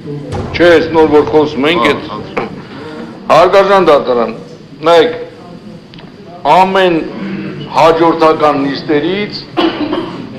Չէ, ես նոր որ խոսում ենք այդ հարգարժան դատարան, նայեք, ամեն հաջորդական նիստերից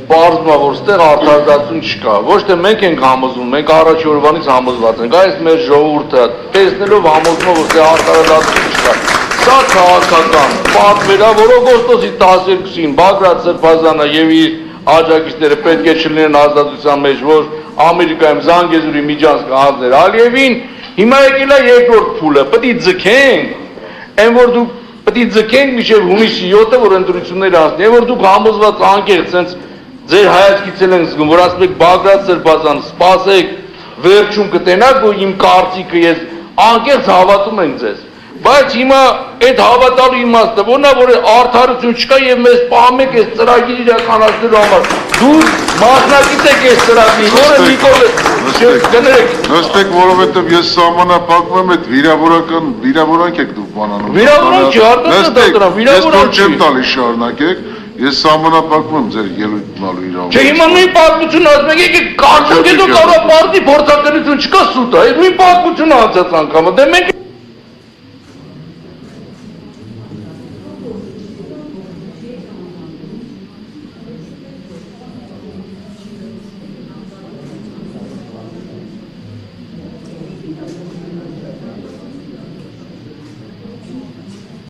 պարզվում է, որ ստեղ արդարացություն չկա, ոչ թե մենք ենք համոզվում, մենք առաջի օրվանից համոզված ենք, այս մեր ժողովուրդը տեսնելով համոզվում է, որ ստեղ արդարացություն չկա, սա քաղաքական պատվեր է, որ օգոստոսի 12-ին Բագրատ Սրբազանը եւ իր աջակիցները պետք է չլինեն ազատության մեջ, որ Ամերիկայում Զանգեզուրի միջանցքը Ազեր Ալիևին, հիմա եկել է երկրորդ փուլը, պետք է ձգենք, այն որ դուք պետք է ձգենք մինչև հունիսի 7-ը, որ ընտրությունները անցնեն, եւ որ դուք համոզված անկեղծ sense ձեր հայացքից են զգում, որ ասում եք Բագրատ Սրբազան, սպասեք, վերջում կտենաք, որ իմ կարծիքը ես անկեղծ հավատում եմ ձեզ, բայց հիմա այդ հավատալու իմաստը որն է, որ արդարություն չկա եւ մեզ պահում եք այս ծրագիրը իրականացնելու համար, դուք մասնակից եք այս ծրագրի, որը նստեք, որովհետև ես սահմանափակվում եմ այդ վիրավորանք եք դուք բանանում։ Վիրավորանք չի, արտադրական վիրավորանք չի։ Ես չեմ տալի շարունակեք, ես սահմանափակվում եմ ձեր ելույթ տալու իրավունքից։ Չէ, հիմա նույն պատմությունը ասում եք, կարծում եք դու կարող պարտի փորձակնություն չկա սուտ է, նույն պատմությունը անցած անգամը, դե մենք